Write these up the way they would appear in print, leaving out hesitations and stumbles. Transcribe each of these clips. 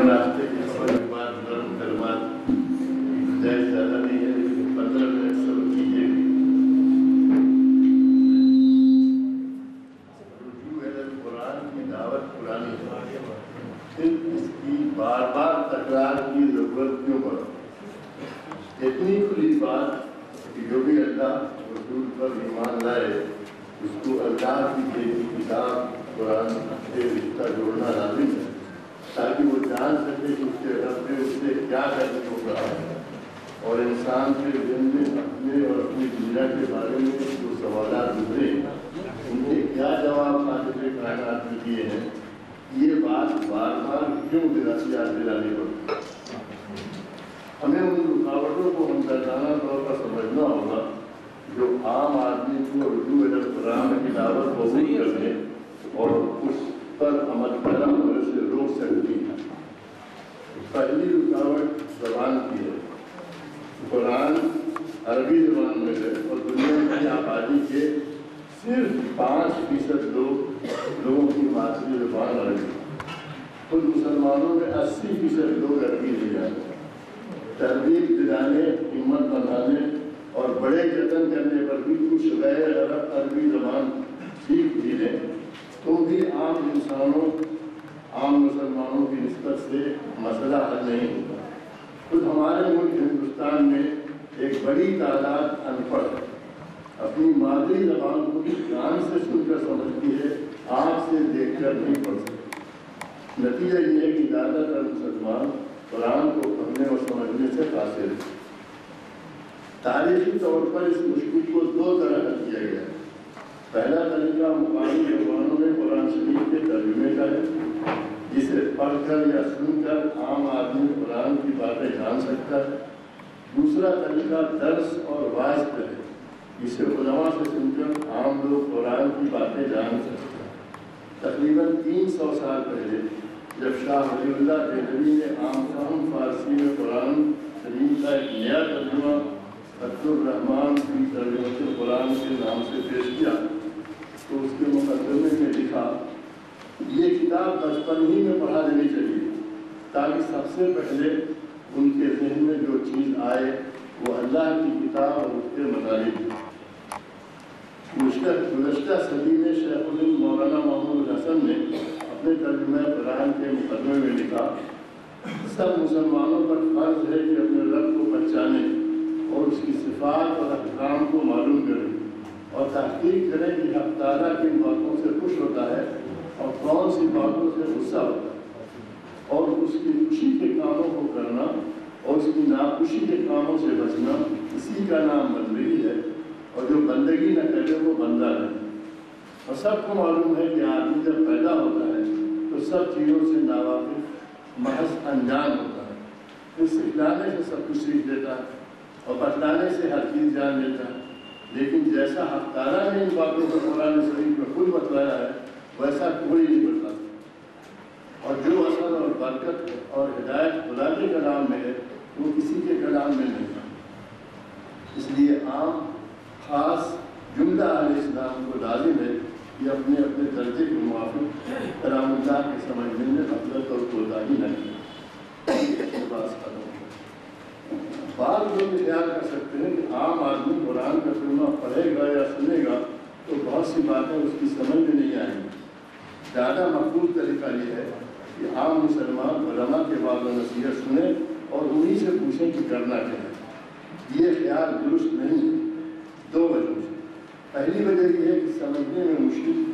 راستے کے سفر کے بعد نرم کلمات جائز زیادہ نہیں ہے، لیکن 15 منٹ صبر کیجیے. رجوع قرآن کی دعوت پرانی ہے، پھر اس کی بار بار تکرار کی ضرورت کیوں پڑا؟ اتنی کھلی بات کہ جو بھی اللہ رسول پر ایمان لائے اس کو اللہ کی بھیجی کتاب قرآن سے رشتہ جوڑنا لازم ہے، تاکہ وہ جان سکے کہ اس کے رب نے اس سے کیا کرنے کو کہا ہے، اور انسان کے ذہن میں اپنے اور اپنی دنیا کے بارے میں جو سوالات گزرے ان کے کیا جواب خالق کائنات میں دیے ہیں. یہ بات بار بار کیوں یاد دلانی پڑتی؟ ہمیں ان رکاوٹوں کو ہمدردانہ طور پر سمجھنا ہوگا جو عام آدمی کو رجوع قرآن کی دعوت قبول کرنے اور اس پر عمل پیرا ہونے سے روک سکتی ہے. پہلی رکاوٹ زبان کی ہے. قرآن عربی زبان میں ہے اور دنیا کی آبادی کے صرف 5% لوگوں کی مادری زبان عربی. خود مسلمانوں میں 80% لوگ عربی نہیں جانتے. ترغیب دلانے، ہمت بنانے اور بڑے جتن کرنے پر بھی کچھ غیر عربی زبان سیکھ بھی لیں تو بھی عام انسانوں، عام مسلمانوں کی نسبت سے مسئلہ حل نہیں ہوتا. خود ہمارے ملک ہندوستان میں ایک بڑی تعداد ان پڑھ اپنی مادری زبان کو بھی کان سے سن کر سمجھتی ہے، آنکھ سے دیکھ کر نہیں پڑھ سکتی. نتیجہ یہ ہے کہ زیادہ تر مسلمان قرآن کو پڑھنے اور سمجھنے سے قاصر ہے. تاریخی طور پر اس مشکل کو 2 طرح حل کیا گیا ہے. پہلا طریقہ مقامی زبانوں میں قرآن شریف کے ترجمے کا ہے، جسے پڑھ کر یا سن کر عام آدمی قرآن کی باتیں جان سکتا ہے. دوسرا طریقہ درس اور واعظ کا ہے، جسے علماء سے سن کر عام لوگ قرآن کی باتیں جان سکتے ہیں. تقریباً 300 سال پہلے جب شاہ ولی اللہ دہلوی نے عام فہم فارسی میں قرآن شریف کا ایک نیا ترجمہ عبد الرحمن فی ترجمۃ قرآن کے نام سے پیش کیا تو اس کے مقدمے میں لکھا، یہ کتاب بچپن ہی میں پڑھا دینی چاہیے تاکہ سب سے پہلے ان کے ذہن میں جو چیز آئے وہ اللہ کی کتاب اور اس کے مطالب. گزشتہ صدی میں شیخ الہند مولانا محمود الحسن نے اپنے ترجمہ قرآن کے مقدمے میں لکھا، سب مسلمانوں پر فرض ہے کہ اپنے رب کو پہچانے اور اس کی صفات اور احکام کو معلوم کریں اور تحقیق کریں کہ حق تعالیٰ کن باتوں سے خوش ہوتا ہے اور کون سی باتوں سے غصہ ہوتا ہے، اور اس کی خوشی کے کاموں کو کرنا اور اس کی ناخوشی کے کاموں سے بچنا اسی کا نام بندگی ہے، اور جو بندگی نہ کرے وہ بندہ ہے. اور سب کو معلوم ہے کہ آدمی جب پیدا ہوتا ہے تو سب چیزوں سے ناواقف محض انجان ہوتا ہے. پھر سکھلانے سے سب کچھ سیکھ لیتا ہے اور بتلانے سے ہر چیز جان لیتا ہے. لیکن جیسا حق تعالیٰ نے ان باتوں کو قرآن شریف میں خود بتلایا ہے ویسا کوئی نہیں بتلا. اور جو اثر اور برکت اور ہدایت خدا کے کلام میں ہے وہ کسی کے کلام میں نہیں ہے. اس لیے عام خاص جملہ علیہ السلام کو لازم ہے کہ اپنے اپنے درجے کے موافق کلام اللہ کے سمجھنے میں غفلت اور کوتاہی نہ کریں. بعض لوگ خیال کر سکتے ہیں کہ عام آدمی قرآن کا ترجمہ پڑھے گا یا سنے گا تو بہت سی باتیں اس کی سمجھ میں نہیں آئیں گی. زیادہ مقبول طریقہ یہ ہے کہ عام مسلمان علماء کے بعد نصیحت سنیں اور انہی سے پوچھیں کہ کرنا کیا ہے. یہ خیال درست نہیں ہے 2 وجہ سے. پہلی وجہ یہ ہے کہ سمجھنے میں مشکل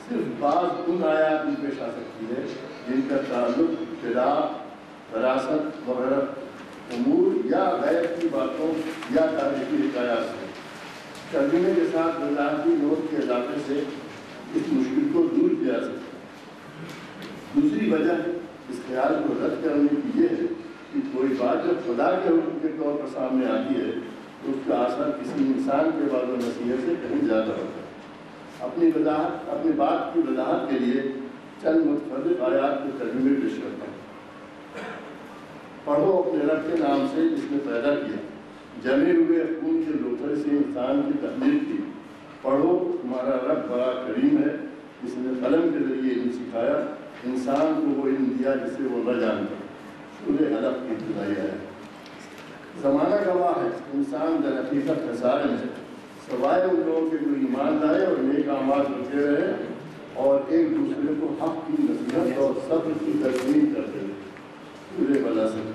صرف بعض ان آیات میں پیش آ سکتی ہے جن کا تعلق خلاف، وراثت وغیرہ امور یا غیر کی باتوں یا تاریخی حکایات سے. ترجمے کے ساتھ وضاحتی نوٹ کے علاقے سے اس مشکل کو دور کیا جا سکتا ہے. دوسری وجہ اس خیال کو رد کرنے کی یہ ہے کہ کوئی بات جب خدا کے حکم کے طور پر سامنے آتی ہے تو اس کا اثر کسی انسان کے بعد نصیحت سے کہیں زیادہ ہوتا ہے. اپنی بات کی وضاحت کے لیے چند متفرق آیات کے ترجمے پیش کرتا ہوں. پڑھو اپنے رب کے نام سے جس نے پیدا کیا، جمے ہوئے خون کے لوتھڑے سے انسان کی تخلیق کی. پڑھو تمہارا رب بڑا کریم ہے جس نے قلم کے ذریعے علم سکھایا، انسان کو وہ علم دیا جسے وہ نہ جانتا. سورہ علق کی ابتدائی آیت۔ زمانہ گواہ ہے، انسان در حقیقت خسارے میں ہے، سوائے ان لوگوں کے جو ایمان لائے اور نیک اعمال کرتے رہے اور ایک دوسرے کو حق کی نصیحت اور صبر کی تلقین کرتے رہے۔ سورہ بلا سے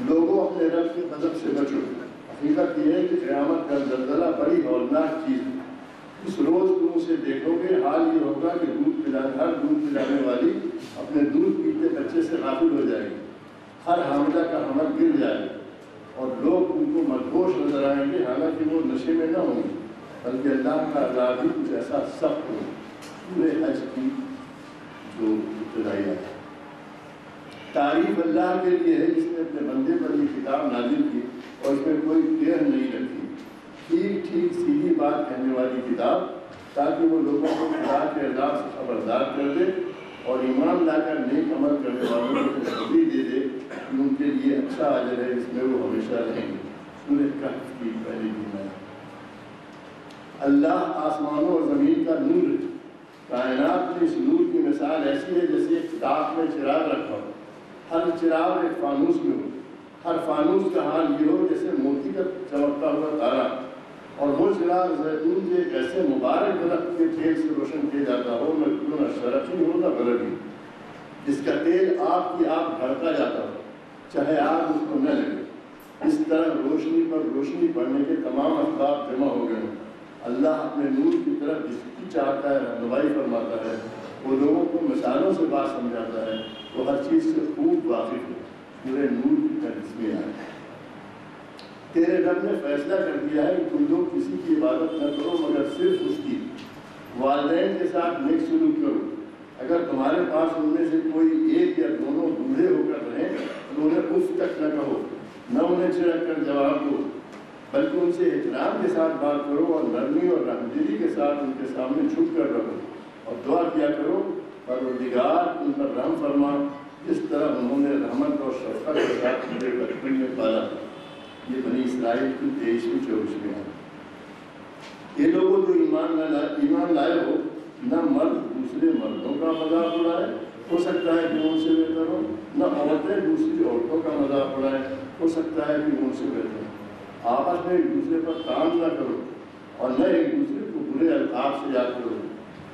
لوگوں اپنے رب کے غضب سے بچو۔ حقیقت یہ ہے کہ قیامت کا زلزلہ بڑی ہولناک چیز ہے۔ اس روز تم اسے دیکھو گے، حال یہ ہوگا کہ ہر دودھ پلانے والی اپنے دودھ پیتے بچے سے غافل ہو جائے گی، ہر حاملہ کا حمل گر جائے گا اور لوگ ان کو مدہوش نظر آئیں گے، حالانکہ وہ نشے میں نہ ہوں گے بلکہ اللہ کا عذاب بھی کچھ ایسا سخت ہوگا۔ سورہ حج کی جو ابتدائی ہے، تعریف اللہ کے لیے ہے جس نے اپنے بندے پر یہ کتاب نازل کی اور اس میں کوئی ٹیڑھ نہیں رکھی، ٹھیک ٹھیک سیدھی بات کہنے والی کتاب، تاکہ وہ لوگوں کو خدا کے عذاب سے خبردار کر دے اور ایمان لا کر نیک عمل کرنے والوں کو خوشخبری دے دے کہ ان کے لیے اچھا اجر ہے جس میں وہ ہمیشہ رہیں گے۔ سورہ کہف کی پہلی دن ہے۔ اللہ آسمانوں اور زمین کا نور ہے، کائنات میں اس نور کی مثال ایسی ہے جیسے ایک تاک میں چراغ رکھا ہو، ہر چراغ ایک فانوس میں ہو، ہر فانوس کا حال یہ ہو جیسے موتی کا چمکتا ہوا تارا، اور وہ چراغ زیتون کے ایک ایسے مبارک درخت کے تیل سے روشن کیا جاتا ہو، نہ شرقی ہو نہ غربی، جس کا تیل آپ کی آپ بڑھتا جاتا ہو چاہے آگ اس کو نہ لگے۔ اس طرح روشنی پر روشنی پڑنے کے تمام اسباب جمع ہو گئے ہیں۔ اللہ اپنے نور کی طرف جس کی چاہتا ہے رہنمائی فرماتا ہے، وہ لوگوں کو مثالوں سے بات سمجھاتا ہے، وہ ہر چیز سے خوب واقف ہے۔ پورے نور کی تجسمی آئے، تیرے رب نے فیصلہ کر دیا ہے کہ تم لوگ کسی کی عبادت نہ کرو مگر صرف اس کی، والدین کے ساتھ نیک سلوک کرو، اگر تمہارے پاس ان میں سے کوئی ایک یا دونوں بوڑھے ہو کر رہیں تو انہیں اف تک نہ کہو، نہ انہیں جھڑک کر جواب دو، بلکہ ان سے احترام کے ساتھ بات کرو اور نرمی اور رحمدلی کے ساتھ ان کے سامنے جھک کر رہو اور دعا کیا کرو پروردگار ان پر رحم فرما جس طرح انہوں نے رحمت اور شفقت کے ساتھ مجھے بچپن میں پالا۔ یہ بنی اسرائیل کی 23ویں 24ویں ہے۔ یہ لوگوں جو ایمان لائے ہو، نہ مرد دوسرے مردوں کا مذاق اڑائے، ہو سکتا ہے کہ ان سے بہتر ہو، نہ عورتیں دوسری عورتوں کا مذاق اڑائے، ہو سکتا ہے کہ ان سے بہتر ہو۔ آپس میں ایک دوسرے پر کام نہ کرو اور نہ ایک دوسرے کو برے القاب سے یاد کرو۔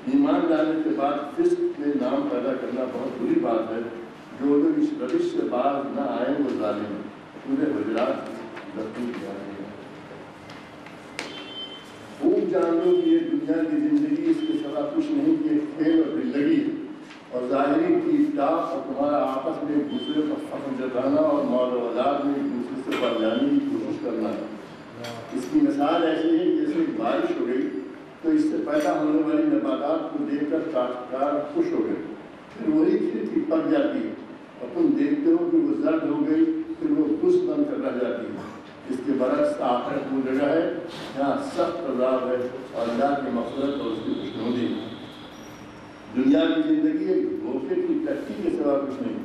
ایمان لانے کے بعد فسق میں نام پیدا کرنا بہت بری بات ہے، جو لوگ اس روش سے باز نہ آئیں وہ ظالم ہیں۔ پورے حجرات خوب جان لو کہ یہ دنیا کی زندگی اس کے سوا کچھ نہیں کہ کھیل اور زندگی ہے، اور ظاہری ٹھیک ٹاک اور تمہارا آپس میں ایک دوسرے پر فخر جتانا اور مال و اولاد میں ایک دوسرے سے بڑھ جانے کی کوشش کرنا ہے۔ اس کی مثال ایسی ہے جیسے بارش ہو گئی تو اس سے پیدا ہونے والی نباتات کو دیکھ کر کاشتکار خوش ہو گئے، پھر وہی کھیتی پک جاتی ہے اور تم دیکھتے ہو کہ وہ زرد ہو گئی، پھر وہ خشک بن کر رہ جاتی ہے۔ اس کے برعکس آخرت وہ جگہ ہے جہاں سخت عذاب ہے اور اللہ کی مغفرت اور اس کی خوشنودی ہے۔ دنیا کی زندگی ایک دھوکے کی ترقی کے سوا کچھ نہیں۔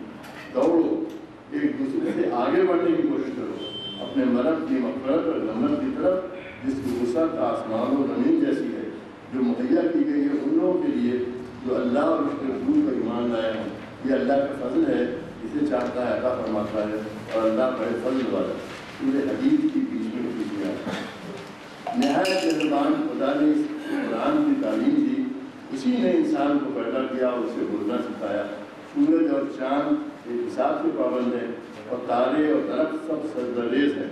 دوڑو، ایک دوسرے سے آگے بڑھنے کی کوشش کرو اپنے مرد کی مغفرت اور جنت کی طرف جس کی وسعت آسمان و زمین جیسی ہے، جو مہیا کی گئی ہے ان لوگوں کے لیے جو اللہ اور اس کے رسول پر ایمان لائے ہیں۔ یہ اللہ کا فضل ہے، اسے چاہتا ہے عطا فرماتا ہے اور اللہ بڑے فضل والا ہے۔ سورہ حدید کی 20ویں آیت۔ نہایت مہربان خدا نے اس قرآن کی تعلیم دی، اسی نے انسان کو پیدا کیا اور اسے بولنا سکھایا۔ سورج اور چاند ایک حساب سے پابند ہے اور تارے اور درخت سب سجدہ-ریز ہیں۔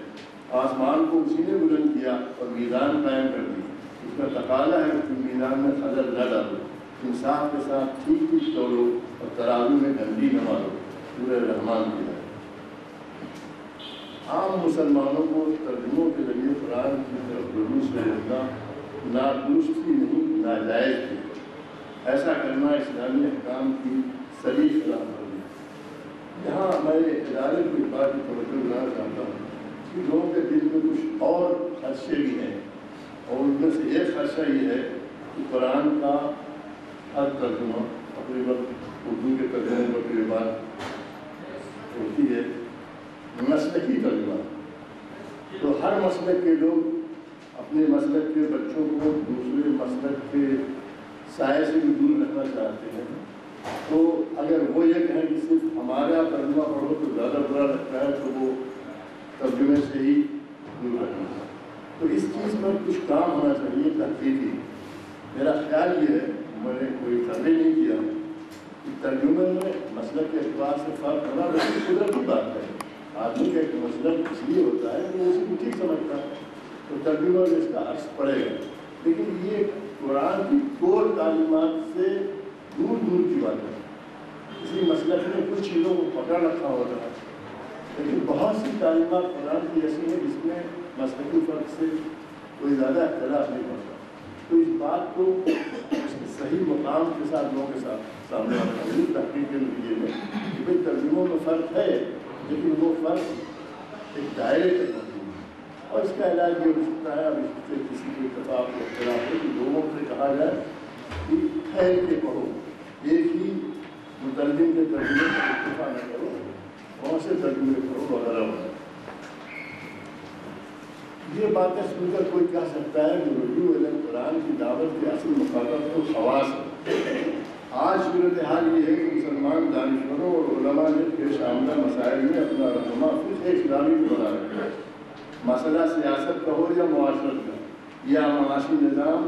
آسمان کو اسی نے بلند کیا اور میزان قائم کر دی۔ اس کا تقاضا ہے کہ میزان میں خلل نہ ڈالو، انصاف کے ساتھ ٹھیک ٹھیک توڑو اور ترازو میں ڈنڈی نہ مارو۔ سورہ رحمان کی ہے۔ عام مسلمانوں کو ترجموں کے ذریعے قرآن کی طرف رجوع سے روکنا نادرست ہی نہیں، ناجائز بھی۔ ایسا کرنا اسلامی احکام کی صریح خلاف ورزی ہے۔ یہاں میں ادارے کو اس بات کی توجہ دلانا چاہتا ہوں کہ لوگوں کے دل میں کچھ اور خدشے بھی ہیں، اور ان میں سے ایک خدشہ یہ ہے کہ قرآن کا ہر ترجمہ تقریباً اردو کے ترجمے پر یہ بات ہوتی ہے مسلکی ترجمہ، تو ہر مسلک کے لوگ اپنے مسلک کے بچوں کو دوسرے مسلک کے سائے سے بھی دور رکھنا چاہتے ہیں، تو اگر وہ یہ کہیں کہ صرف ہمارا ترجمہ پڑھو تو زیادہ برا لگتا ہے تو وہ ترجمے سے ہی دور رکھنا. تو اس چیز پر کچھ کام ہونا چاہیے تحقیقی. میرا خیال یہ ہے، میں نے کوئی سروے نہیں کیا کہ ترجمے میں مسلک کے اعتبار سے فرق ہونا بالکل قدرتی بات ہے. آدمی کا ایک مسلک اس لیے ہوتا ہے کہ وہ اسی کو ٹھیک سمجھتا ہے تو ترجمہ میں اس کا عکس پڑے گا. لیکن یہ قرآن کی کور تعلیمات سے دور دور کی بات ہے. اسی مسلک میں کچھ چیزوں کو پکڑ رکھا ہوتا ہے، لیکن بہت سی تعلیمات قرآن کی ایسی ہیں جس میں مسلکی فرق سے کوئی زیادہ اختلاف نہیں ہوتا. تو اس بات کو اس کے صحیح مقام کے ساتھ لوگوں کے ساتھ سامنے آنا چاہیے تحقیق کے نتیجے میں کہ بھائی ترجموں میں فرق ہے، لیکن وہ فرق ایک دائرے تک موجود ہے. اور اس کا علاج یہ ہو سکتا ہے، اب اس سے کسی کے اتفاق کو اختلاف ہے کہ لوگوں سے کہا جائے کہ ٹھہر کے پڑھو، ایک ہی مترجم کے ترجمے کا اتفاق نہ کرو، بہت سے ترجمے کرو وغیرہ وغیرہ. یہ باتیں سن کر کوئی کہہ سکتا ہے کہ رجوع الی قرآن کی دعوت کے اصل مخاطب تو خواص ہے. آج صورتحال یہ ہے کہ مسلمان دانشوروں اور علماء نے پیش آمدہ مسائل میں اپنا رہنما فقہ اسلامی کو بنا رکھا ہے. مسئلہ سیاست کا ہو یا معاشرت کا یا معاشی نظام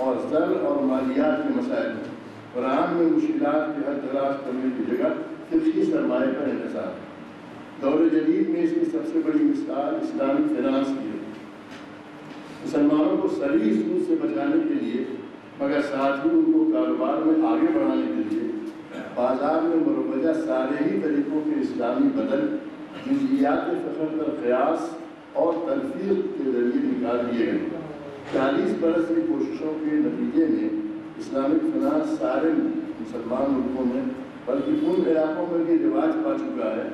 اور زر اور مالیات کے مسائل میں، قرآن میں مشکلات کے حل تلاش کرنے کی جگہ فقہی سرمایہ پر انحصار ہے. دور جدید میں اس کی سب سے بڑی مثال اسلامی فنانس کی ہے. مسلمانوں کو صریح سود سے بچانے کے لیے مگر ساتھ ہی ان کو کاروبار میں آگے بڑھانے کے لیے بازار میں مروجہ سارے ہی طریقوں کے اسلامی بدل جزئیات فخر پر قیاس اور تلفیق کے ذریعے نکال دیے گئے. 40 برس کی کوششوں کے نتیجے میں اسلامک فنانس سارے مسلمان ملکوں میں بلکہ ان علاقوں میں بھی رواج پا چکا ہے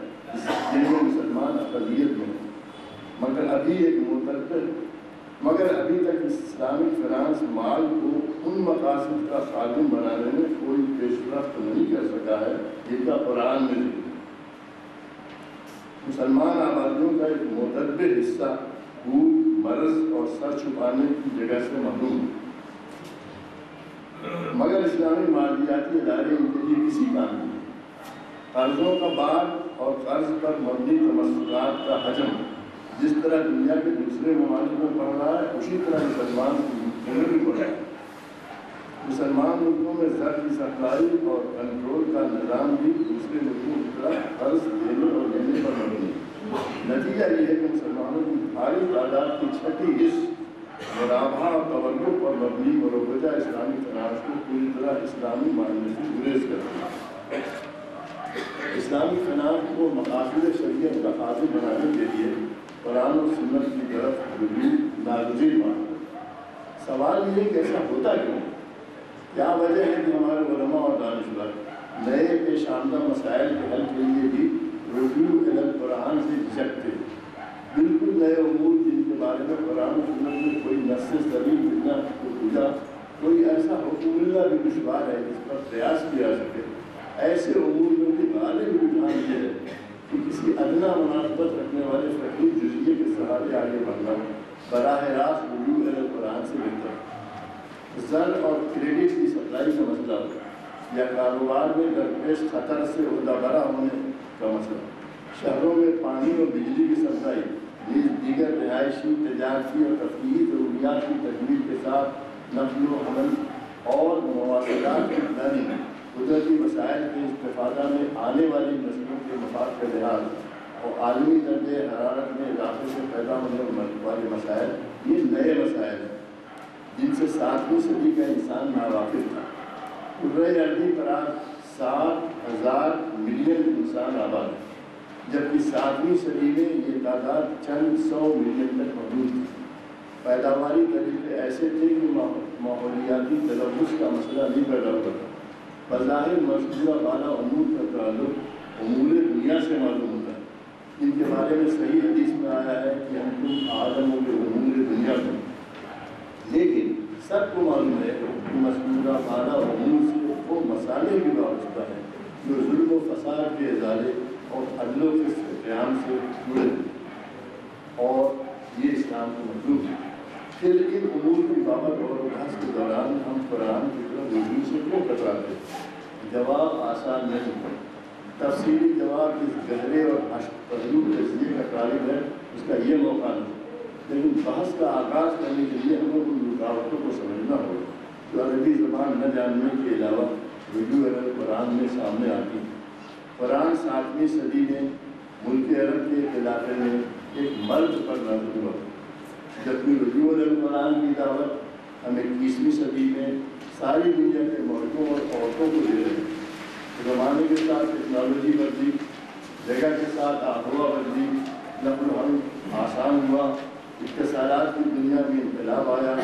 جن میں مسلمان اقلیت میں، مگر ابھی تک اسلامک فنانس مال کو ان مقاصد کا خادم بنانے میں کوئی پیش رفت نہیں کر سکا ہے جن کا قرآن میں ذکر. مسلمان آبادیوں کا ایک معتبر حصہ بھوک، مرض اور سر چھپانے کی جگہ سے محروم ہے، مگر اسلامی مالیاتی ادارے ان کے لیے کسی کام نہیں. قرضوں کا بار اور قرض پر مبنی تمسکات کا حجم جس طرح دنیا کے دوسرے ممالک میں بڑھ رہا ہے، اسی طرح مسلمان ملکوں میں بھی بڑھ رہا ہے. مسلمان ملکوں میں زر کی سپلائی اور کنٹرول کا نظام بھی دوسرے ملکوں کی طرح قرض دینے اور لینے پر مبنی ہے. نتیجہ یہ ہے کہ مسلمانوں کی بھاری تعداد کی چھٹی حص مرابحہ اور توجہ پر مبنی مروجہ اسلامی فنانس کو پوری طرح اسلامی معاملے سے گریز کرتی ہے. اسلامی فنانس کو مقاصد شریعت کا خادم بنانے کے لیے قرآن و سنت کی طرف رجوع ناگزیر مانتا ہے. سوال یہ کہ ایسا ہوتا کیوں؟ کیا وجہ ہے کہ ہمارے علماء اور دانشور نئے پیش آمدہ مسائل کے حل کے لیے بھی رجوع الی قرآن سے جھجکتے ہیں؟ بالکل نئے امور جن کے بارے میں قرآن و سنت میں کوئی نص صریح ملنا پوجا کوئی ایسا حکم ملنا بھی دشوار ہے جس پر قیاس کیا جا سکے، ایسے امور میں بھی غالب رجحان یہ ہے کہ کسی ادنا مناسبت رکھنے والے فقیر جزیے کے سہارے آگے بڑھنا براہ راست رجوع الی قرآن سے بہتر ہے. زر اور کریڈٹ کی سپلائی کا مسئلہ یا کاروبار میں درپیش خطر سے عہدہ برا ہونے کا مسئلہ، شہروں میں پانی اور بجلی کی سپلائی، نیز دیگر رہائشی، تجارتی اور تفریحی ضروریات کی تکمیل کے ساتھ نقل و حمل اور مواصلات کی پلاننگ، قدرتی وسائل کے استفادہ میں آنے والی نسلوں کے مفاد کا لحاظ اور عالمی درجہ حرارت میں اضافے سے پیدا ہونے والے مسائل، یہ نئے مسائل ہیں جن سے 7ویں صدی کا انسان ناواقف تھا. کرۂ ارضی پر آج 7,000 ملین انسان آباد ہے، جبکہ 7ویں صدی میں یہ تعداد چند 100 ملین تک محدود تھی. پیداواری طریقے ایسے تھے کہ ماحولیاتی تلوث کا مسئلہ نہیں پیدا ہوتا تھا. بظاہر مذکورہ بالا امور کا تعلق امور دنیا سے معلوم ہوتا ہے، ان کے بارے میں صحیح حدیث میں آیا ہے کہ ہم تم عالم و امور دنیا میں. لیکن سب کو معلوم ہے کہ مذکورہ بالا امور سے وہ مسائل بھی وابستہ ہیں جو ظلم و فساد کے ازالے اور عدل و قیام سے جڑے ہیں، اور یہ اسلام کو مطلوب ہے. پھر ان امور کی بابت اور بحث کے دوران ہم قرآن کی طرف رجوع سے کیوں کتراتے ہیں؟ جواب آسان نہیں، تفصیلی جواب اس گہرے اور پہلو تجزیے کا طالب ہے، اس کا یہ موقع نہیں، لیکن بحث کا آغاز کرنے کے لیے ہمیں ان رکاوٹوں کو سمجھنا ہوگا جو عربی زبان نہ جاننے کے علاوہ رجوع قرآن میں سامنے آتی ہے۔ قرآن 7ویں صدی میں ملک عرب کے ایک علاقے میں ایک مرد پر نازل ہوا، جبکہ رجوع قرآن کی دعوت ہم 21ویں صدی میں ساری دنیا کے مردوں اور عورتوں کو دے رہے ہیں۔ زمانے کے ساتھ ٹیکنالوجی بدلی، جگہ کے ساتھ آب و ہوا بدلی، نقل و حمل آسان ہوا، اتصالات کی دنیا میں انقلاب آیا،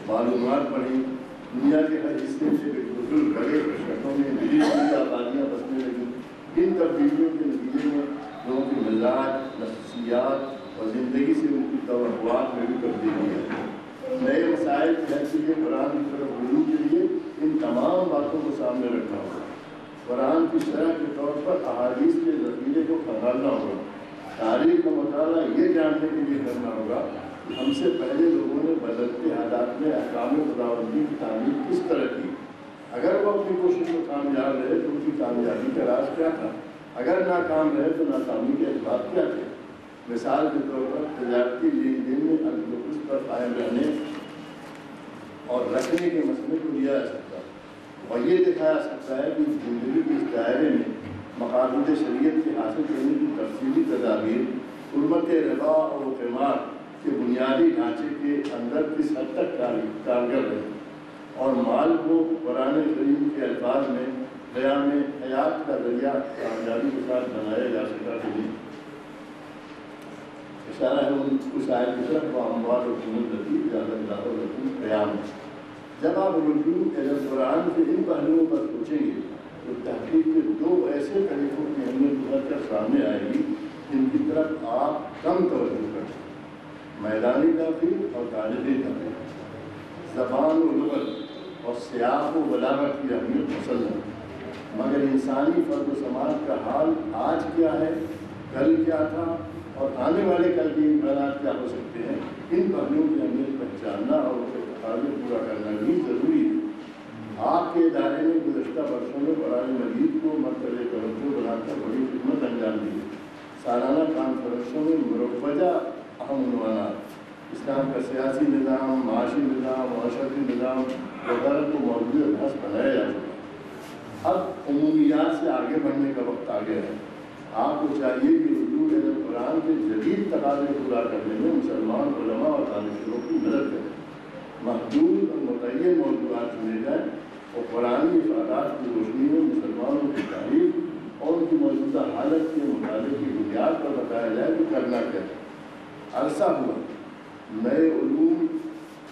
معلومات بڑھی، دنیا کے ہر حصے سے بالکل بڑے شہروں میں ملی جلی آبادیاں بسنے لگیں۔ ان تبدیلیوں کے نتیجے میں لوگوں کی مزاج، نفسیات اور زندگی سے ان کی توقعات میں بھی تبدیلی ہے۔ نئے مسائل کے حل کے لیے قرآن کی طرف رجوع کے لیے ان تمام باتوں کو سامنے رکھنا ہوگا۔ قرآن کی شرح کے طور پر احادیث کے ذخیرے کو کھنگالنا ہوگا۔ تاریخ کا مطالعہ یہ جاننے کے لیے کرنا ہوگا کہ ہم سے پہلے لوگوں نے بدلتے حالات میں احکام خداوندی کی تعمیر کس طرح کی۔ اگر وہ اپنی کوشش میں کامیاب رہے تو ان کی کامیابی کا راز کیا تھا، اگر ناکام رہے تو ناکامی کے اسباب کیا تھے۔ مثال کے طور پر تجارتی لین دین میں اندوس پر قائم رہنے اور رکھنے کے مسئلے کو لیا جا سکتا ہے اور یہ دکھایا سکتا ہے کہ زندگی کے اس دائرے میں مقاصد شریعت کے حاصل کرنے کی تفصیلی تدابیر حرمت ربا اور قمار کے بنیادی ڈھانچے کے اندر کس حد تک کارگر رہے اور مال کو قرآن کریم کے الفاظ میں قیام حیات کا ذریعہ کامیابی کے ساتھ بنایا جا سکا کہ نہیں۔ اشارہ ہے ان کچھ آئے کی طرف وہ اموال و قیمتی قیام۔ جب آپ رجوع قرآن کے ان پہلوؤں پر سوچیں گے تو تحقیق کے دو ایسے طریقوں کی اہمیت ابھر کر سامنے آئے گی جن کی طرف آپ کم توجہ کریں: میدانی تحقیق اور تاریخی تحقیق۔ زبان و لغت اور سیاق و بلاغت کی اہمیت مسلم، مگر انسانی فرد و سماج کا حال آج کیا ہے، کل کیا تھا اور آنے والے کل کے امکانات کیا ہو سکتے ہیں، ان پہلوؤں کی اہمیت پہچاننا اور اسے تقاضے پورا کرنا بھی ضروری ہے۔ آپ کے ادارے نے گزشتہ برسوں میں قرآن مجید کو مرکز توجہ بنا کر بڑی خدمت انجام دی ہے۔ سالانہ کانفرنسوں میں مروجہ اہم عنوانات اسلام کا سیاسی نظام، معاشی نظام، معاشرتی نظام وغیرہ کو موضوع بحث بنایا جا چکا ہے۔ اب عمومیات سے آگے بڑھنے کا وقت آ گیا ہے۔ آپ کو چاہیے کہ رجوع قرآن کے جدید تقاضے پورا کرنے میں مسلمان علماء اور دانشوروں کی مدد کریں۔ محدود اور متعین موضوعات چنے جائیں اور قرآنی افادات کی روشنی میں مسلمانوں کی تاریخ اور ان کی موجودہ حالت کے مطالعے کی بنیاد پر بتایا جائے کہ کرنا کیا ہے۔ عرصہ ہوا نئے علوم،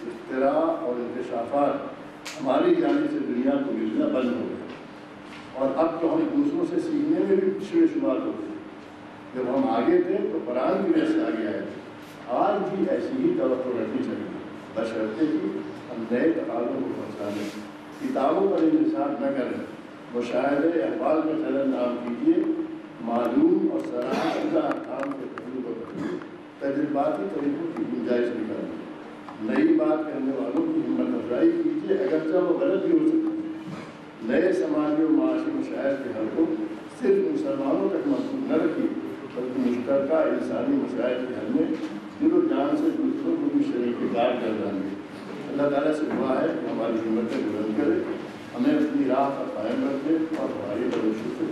اختراع اور انکشافات ہماری جانب سے دنیا کو ملنا بند ہو گیا اور اب تو ہم دوسروں سے سیکھنے میں بھی پچھڑے شمار ہو گئے۔ جب ہم آگے تھے تو قرآن کی وجہ سے آگے آئے تھے، آج بھی ایسی ہی توقع رکھنی چاہیے بشرطے کہ ہم نئے تقاضوں کو پہنچانے، کتابوں پر انحصار نہ کریں، مشاہدے احوال کا چلن عام کیجیے، معلوم اور سراہا شدہ احکام کے پہلو پر رکھیے، تجرباتی طریقوں کی گنجائش نکالیے، نئی بات کرنے والوں کی ہمت افزائی کیجیے اگرچہ وہ غلط بھی ہو سکتی ہے۔ نئے سماجی و معاشی مسائل کے حل کو صرف مسلمانوں تک محدود نہ رکھیے بلکہ مشترکہ انسانی مسائل کے حل میں دل و جان سے دوسروں کو بھی شریک کار گردانیے۔ اللہ تعالیٰ سے دعا ہے کہ ہماری ہمتیں بلند کرے، ہمیں اپنی راہ پر قائم رکھے اور ہماری بلوشی سے